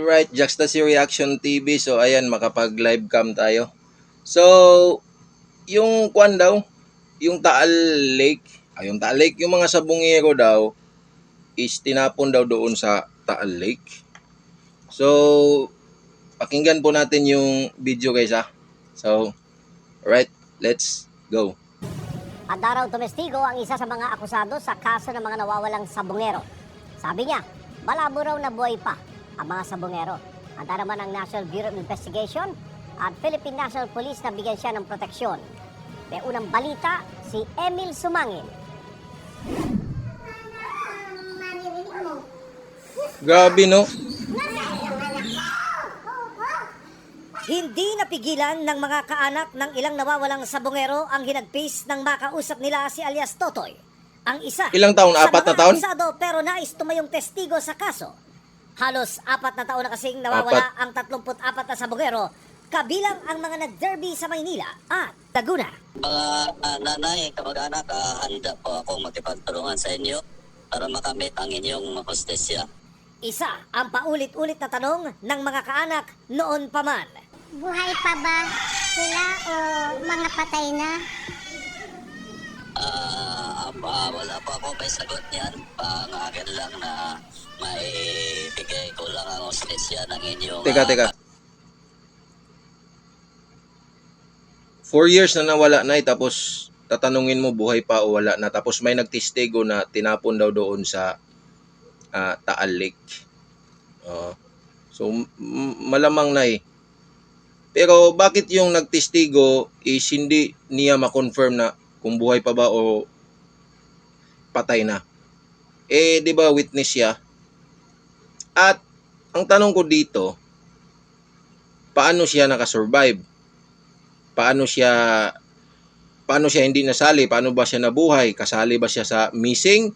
Alright, Jaxtasy Reaction TV. So, ayan, makapag-live cam tayo. So, yung kwan daw, yung Taal Lake, yung mga sabungero daw, is tinapon daw doon sa Taal Lake. So, pakinggan po natin yung video guys ha. So, alright, let's go. Handa raw tumestigo ang isa sa mga akusado sa kaso ng mga nawawalang sabungero. Sabi niya, malabo raw na buhay pa ang mga sabungero. Handa naman ang National Bureau of Investigation at Philippine National Police na bigyan siya ng proteksyon. May unang balita, si Emil Sumangil. Grabe no? Hindi napigilan ng mga kaanak ng ilang nawawalang sabungero ang hinagpis ng makausap nila si alias Totoy. Ang isa Ilang taon? sa 4 na mga taon? akusado pero nais tumayong testigo sa kaso. Halos 4 na taon na kasing nawawala ang 34 na sabungero, kabilang ang mga nag-derby sa Maynila at Laguna. Mga nanay, kamag-anak, handa po ako makipagtulungan sa inyo para makamit ang inyong hostesya. Isa ang paulit-ulit na tanong ng mga kaanak noon pa man. Buhay pa ba sila o mga patay na? Wala po ako may sagot niyan. Pangakin lang na maibigay ko lang ang hostesya ng inyong... Teka. 4 years na nawala na tapos tatanungin mo buhay pa o wala na. Tapos may nagtestigo na tinapon daw doon sa Taal Lake. So malamang na eh. Pero bakit yung nagtestigo is hindi niya ma-confirm na kung buhay pa ba o patay na? Eh, di ba witness siya? At ang tanong ko dito, paano siya nakasurvive? Paano siya hindi nasali? Paano ba siya nabuhay? Kasali ba siya sa missing?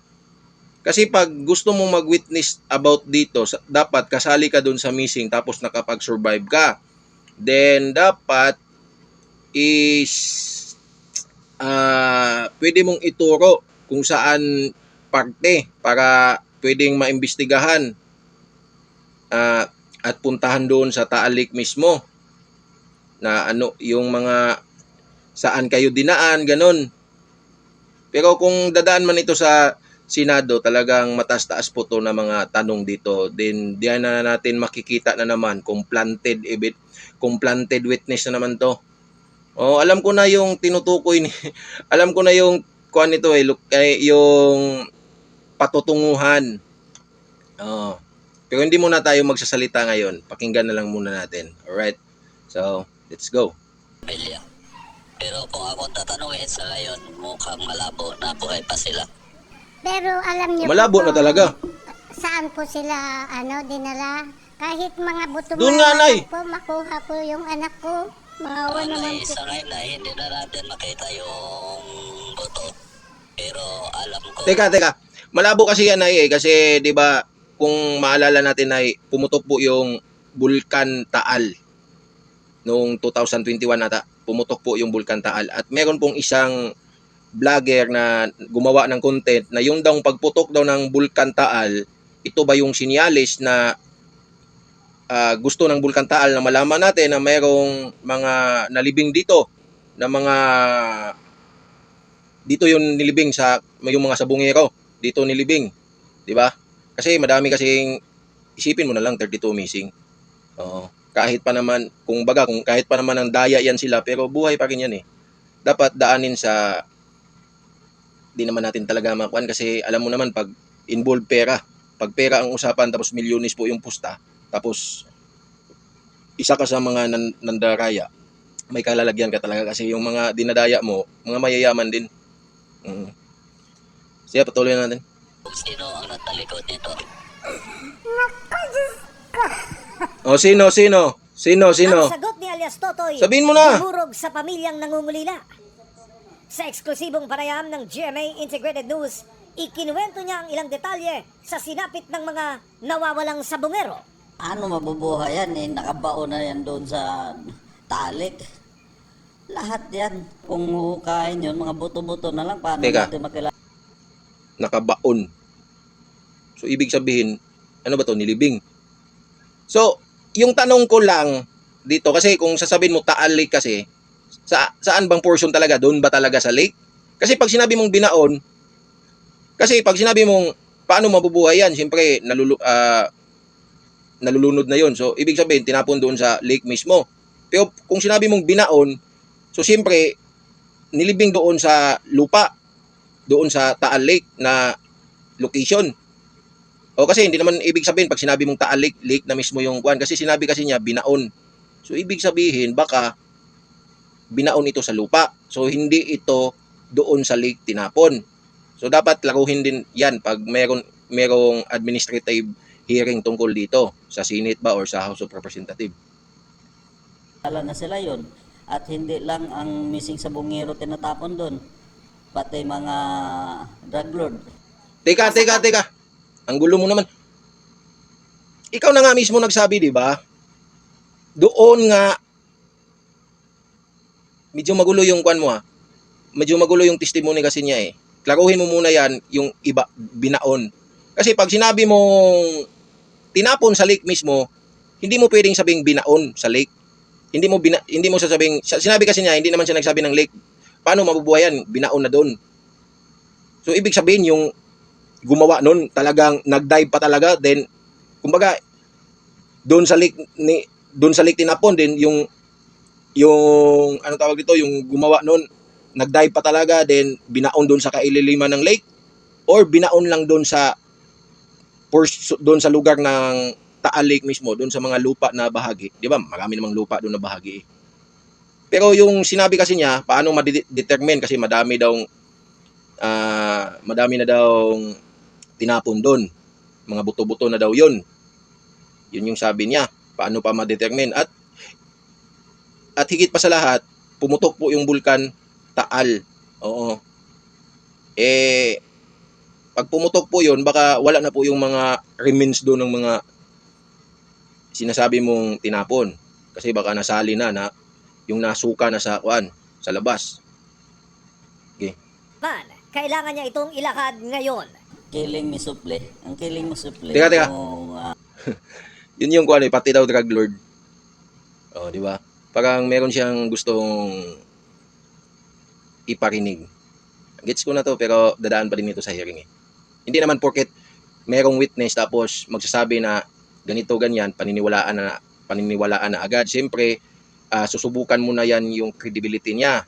Kasi pag gusto mong mag-witness about dito, dapat kasali ka dun sa missing tapos nakapag-survive ka. Then, dapat is pwede mong ituro kung saan parte para pwedeng maimbestigahan at puntahan doon sa Taal Lake mismo na yung mga saan kayo dinaan, ganun. Pero kung dadaan man ito sa Senado, talagang mataas-taas po to na mga tanong dito. Then, diyan na natin makikita na naman kung planted witness na naman to. Alam ko na yung tinutukoy ni alam ko na yung kuan nito yung patutunguhan. Pero hindi muna tayo magsasalita ngayon. Pakinggan na lang muna natin. Alright? So, let's go. Pero kung akong tatanungin sa ngayon, mukhang malabo na buhay pa sila. Pero alam niyo Malabo po na talaga. Saan po sila dinala? Kahit mga buto Doon nga, Nay. po, makuha ko yung anak ko. Maawa naman po. Sa ngayon na hindi na natin makita yung buto. Pero alam ko... Teka. Malabo kasi yan ay kasi 'di ba kung maalala natin ay pumutok po yung Bulkan Taal noong 2021 ata. Pumutok po yung Bulkan Taal at meron pong isang vlogger na gumawa ng content na yung daw pagputok daw ng Bulkan Taal, ito ba yung sinyalis na gusto ng Bulkan Taal na malaman natin na mayroong mga nalibing dito na mga dito yung nilibing sa yung mga sabungero dito nilibing, di ba? Kasi madami kasing isipin mo na lang 32 missing. Kahit pa naman kahit pa naman ang daya yan sila pero buhay pa rin yan eh. Dapat daanin sa di naman natin talaga makuan kasi alam mo naman pag involved pera, pag pera ang usapan tapos milyones po yung pusta, tapos isa ka sa mga nandaraya, may kalalagyan ka talaga kasi yung mga dinadaya mo, mga mayayaman din. Siya patuloy natin. Sino ang natalikod nito? Sino? Ang sagot ni alias Totoy, Sabihin mo na. dumurog sa pamilyang nangungulila. Sa eksklusibong panayam ng GMA Integrated News, ikinuwento niya ang ilang detalye sa sinapit ng mga nawawalang sabungero. Ano mabubuhay yan eh, nakabaon na yan doon sa talik. Lahat yan. Kung hukain yun, mga buto-buto na lang, paano Teka. natin makilala? Nakabaon. So ibig sabihin, ano ba to nilibing? So, yung tanong ko lang dito, kasi kung sasabihin mo Taal Lake kasi, saan bang portion talaga? Doon ba talaga sa lake? Kasi pag sinabi mong binaon, kasi pag sinabi mong paano mabubuhay yan, siyempre nalulunod na yon. So, ibig sabihin, tinapon doon sa lake mismo. Pero kung sinabi mong binaon, so siyempre, nilibing doon sa lupa, doon sa Taal Lake na location. O kasi hindi naman ibig sabihin pag sinabi mong Taal Lake, lake na mismo yung kuan. Kasi sinabi kasi niya, binaon. So, ibig sabihin, baka binaon ito sa lupa. So, hindi ito doon sa lake tinapon. So, dapat laruhin din yan pag merong administrative hearing tungkol dito sa Senate ba or sa House of Representatives. Alam na sila yon. At hindi lang ang missing sa bungero tinatapon doon. Pati mga drug lord. Teka. Ang gulo mo naman. Ikaw na nga mismo nagsabi, di ba? Doon nga, medyo magulo yung kwan mo ha. Medyo magulo yung testimony kasi niya eh. Klaruhin mo muna yan, yung iba, binaon. Kasi pag sinabi mong tinapon sa lake mismo, hindi mo pwedeng sabing binaon sa lake. Hindi mo sasabing, sinabi kasi niya, hindi naman siya nagsabi ng lake. Paano mabubuhay yan? Binaon na doon. So, ibig sabihin yung gumawa nun, talagang nag-dive pa talaga, then, kumbaga, doon sa lake tinapon din, yung ano tawag dito, yung gumawa nun, nag-dive pa talaga, then, binaon doon sa kaililiman ng lake, or binaon lang doon sa lugar ng Taal Lake mismo, doon sa mga lupa na bahagi. Di ba? Marami namang lupa doon na bahagi. Pero yung sinabi kasi niya, paano ma-determine kasi madami na daw tinapon doon. Mga buto-buto na daw yun. Yun yung sabi niya. Paano pa ma-determine? At higit pa sa lahat, pumutok po yung bulkan Taal. Oo. Pag pumutok po yun, baka wala na po yung mga remains doon ng mga sinasabi mong tinapon. Kasi baka nasali na yung nasuka na sa labas. Okay. Man, kailangan niya itong ilakad ngayon. Killing me suple. Ang killing mo suple. Teka. Kung, Yun yung pati daw drug lord. Oh, di ba? Parang meron siyang gustong iparinig. Gets ko na to, pero dadaan pa din ito sa hearing eh. Hindi naman porket merong witness tapos magsasabi na ganito ganyan, paniniwalaan na agad. Siyempre, susubukan mo na yan yung credibility niya.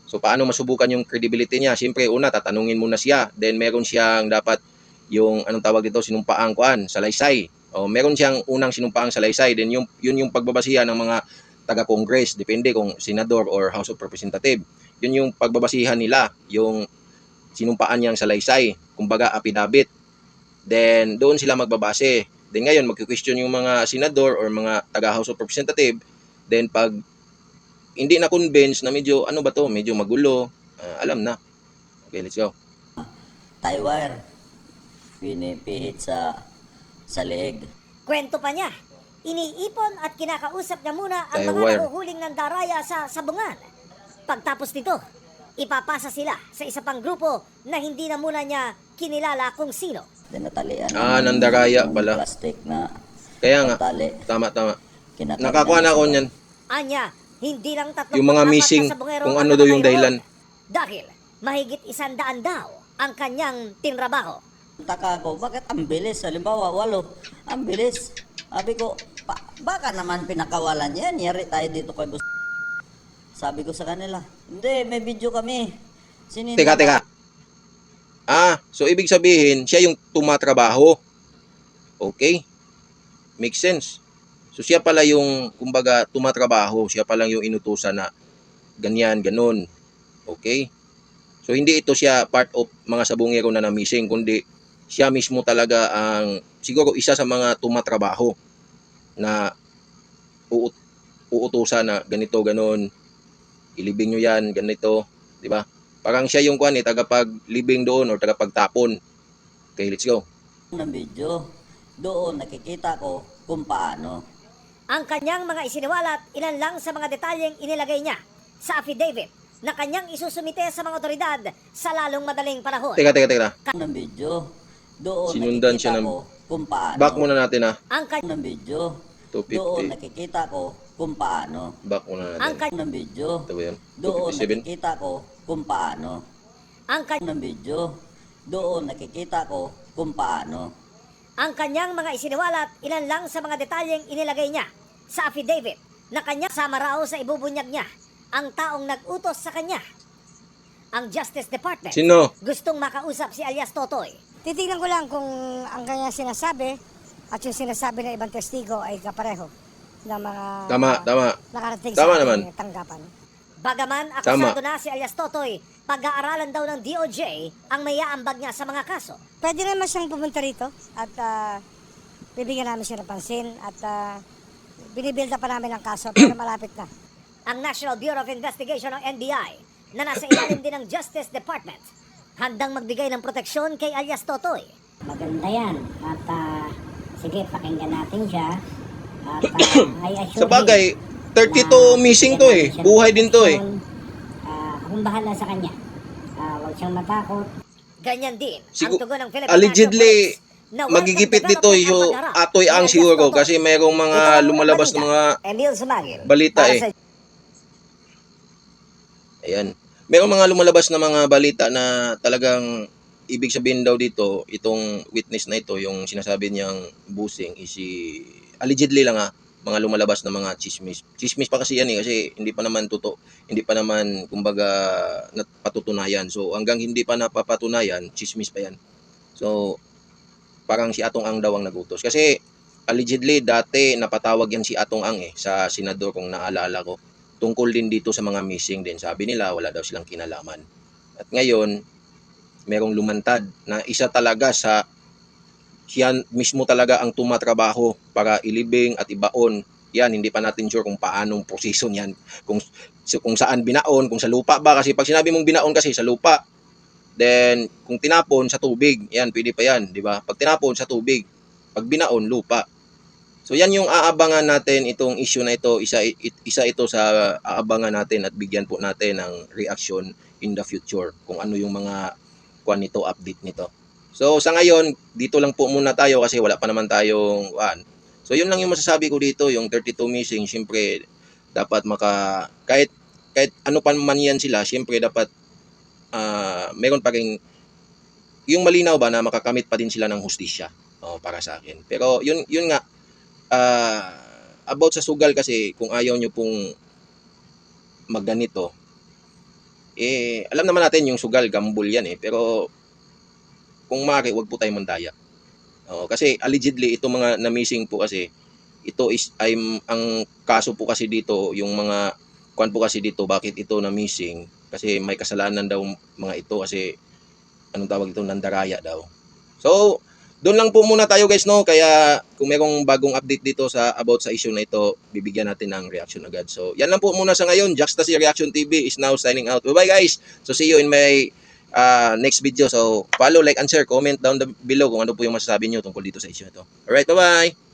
So, paano masubukan yung credibility niya? Siyempre, una, tatanungin mo na siya. Then, meron siyang dapat yung, anong tawag dito, sinumpaang salaysay. O, meron siyang unang sinumpaang salaysay. Then, yun yung pagbabasihan ng mga taga-Congress. Depende kung senador or House of Representative. Yun yung pagbabasihan nila. Yung sinumpaan niyang salaysay. Kumbaga, affidavit. Then, doon sila magbabase. Then ngayon, magki-question yung mga senador or mga taga-House of Representative. Then pag hindi na convince na medyo, ano ba to, medyo magulo, alam na. Okay, let's go. tie wire. Pinipihit sa leeg. Kwento pa niya, iniipon at kinakausap niya muna ang Tie mga wire. nahuhuling ng daraya sa sabungan. Pagtapos nito, ipapasa sila sa isa pang grupo na hindi na muna niya kinilala kung sino. Dinatalian. Nandaraya pala. Plastic na Kaya nga, tali. tama. Kinakain Nakakuha na ako niyan. Anya, hindi lang Yung mga 34 missing, na sabungero kung ang ano daw yung namatay dahilan. roon. Dahil mahigit 100 daw ang kanyang tinrabaho. Taka ko, bakit ang bilis? Halimbawa, 8. Ang bilis. Sabi ko, baka naman pinakawalan yan. Yari tayo dito kay Boss. Sabi ko sa kanila, hindi, may video kami. Teka. So ibig sabihin, siya yung tumatrabaho. Okay? Makes sense. So siya pala yung, kumbaga, tumatrabaho. Siya pala yung inutusan na ganyan, ganun. Okay? So hindi ito siya part of mga sabungero na na-missing, kundi siya mismo talaga ang, siguro isa sa mga tumatrabaho na uutusan na ganito, ganun. Ilibing nyo yan, ganito. Diba? Parang siya yung tagapaglibing doon or tagapagtapon. Okay, let's go. Ng video, doon nakikita ko kung paano. Ang kanyang mga isiniwalat, ilan lang sa mga detalyeng inilagay niya sa affidavit na kanyang isusumite sa mga otoridad sa lalong madaling panahon. Teka. Ng video, doon Sinundan nakikita siya ng... ko kung paano. Back muna natin Ang kanyang ng video, Doon 250. nakikita ko kung paano. Back muna Ang natin. Ng video. Ito ba yan? Doon 257. nakikita ko kung paano. ang, Ng video. Doon nakikita ko kung paano. ang kanyang mga isiniwalat, ilan lang sa mga detalyeng inilagay niya sa affidavit na kanya sama raw sa ibubunyag niya ang taong nag-utos sa kanya. Ang Justice Department Sino? gustong makausap si alias Totoy. Titignan ko lang kung ang kanya sinasabi at yung sinasabi ng ibang testigo ay kapareho ng mga Tama. nakarating Tama sa naman. ating tanggapan. Bagaman akusado na si alias Totoy, pag-aaralan daw ng DOJ ang may aambag niya sa mga kaso. Pwede naman siyang pumunta rito at bibigyan namin siya ng pansin at binibuild pa namin ang kaso pero malapit na. Ang National Bureau of Investigation o NBI na nasa ilalim din ng Justice Department handang magbigay ng proteksyon kay alias Totoy. Maganda yan. At sige, pakinggan natin siya. At I assure Sa bagay, 32 missing to eh. Buhay din to eh. Akong bahala sa kanya. Huwag siyang matakot. Ganyan din ang Sigu- tugon ng Philippine allegedly, National Police na magigipit welcome dito development yung ang pagharap Atoy ni ang alias siguro Totoy. kasi mayroong mga Ito ang lumalabas na balita. mga Emil Sumagil. balita Para eh. sa Ayan. Mayroong mga lumalabas na mga balita na talagang ibig sabihin daw dito, itong witness na ito, yung sinasabi niyang busing is si, allegedly lang mga lumalabas na mga chismis. Chismis pa kasi yan eh, kasi hindi pa naman totoo, hindi pa naman, kumbaga, patutunayan. So, hanggang hindi pa napapatunayan, chismis pa yan. So, parang si Atong Ang daw ang nagutos. Kasi, allegedly, dati napatawag yan si Atong Ang sa senador kung naalala ko. Tungkol din dito sa mga missing din. Sabi nila, wala daw silang kinalaman. At ngayon, merong lumantad na isa talaga sa siya mismo talaga ang tumatrabaho para ilibing at ibaon. Yan, hindi pa natin sure kung paanong proseso niyan. Kung saan binaon, kung sa lupa ba. Kasi pag sinabi mong binaon kasi sa lupa, then kung tinapon sa tubig, yan, pwede pa yan, di ba? Pag tinapon sa tubig, pag binaon, lupa. So yan yung aabangan natin itong issue na ito, isa ito sa aabangan natin at bigyan po natin ng reaction in the future kung ano yung mga kuan nito, update nito. So sa ngayon, dito lang po muna tayo kasi wala pa naman tayong So yun lang yung masasabi ko dito, yung 32 missing, siyempre dapat kahit ano pa man yan sila, siyempre dapat meron pa rin yung malinaw ba na makakamit pa din sila ng hustisya para sa akin. Pero yun nga, about sa sugal kasi kung ayaw nyo pong magganito, alam naman natin yung sugal, gambol yan pero kung maaari, wag po tayo mandaya. Kasi allegedly, itong mga na-missing po kasi, ang kaso po kasi dito, yung mga, kuan po kasi dito, bakit ito na-missing? Kasi may kasalanan daw mga ito kasi, anong tawag ito, nandaraya daw. So, doon lang po muna tayo guys, no? Kaya kung mayroong bagong update dito about sa issue na ito, bibigyan natin ng reaction agad. So, yan lang po muna sa ngayon. Juxtasy Reaction TV is now signing out. Bye-bye guys! So, see you in my next video. So, follow, like, and share. Comment down below kung ano po yung masasabi nyo tungkol dito sa issue na ito. Alright, bye-bye!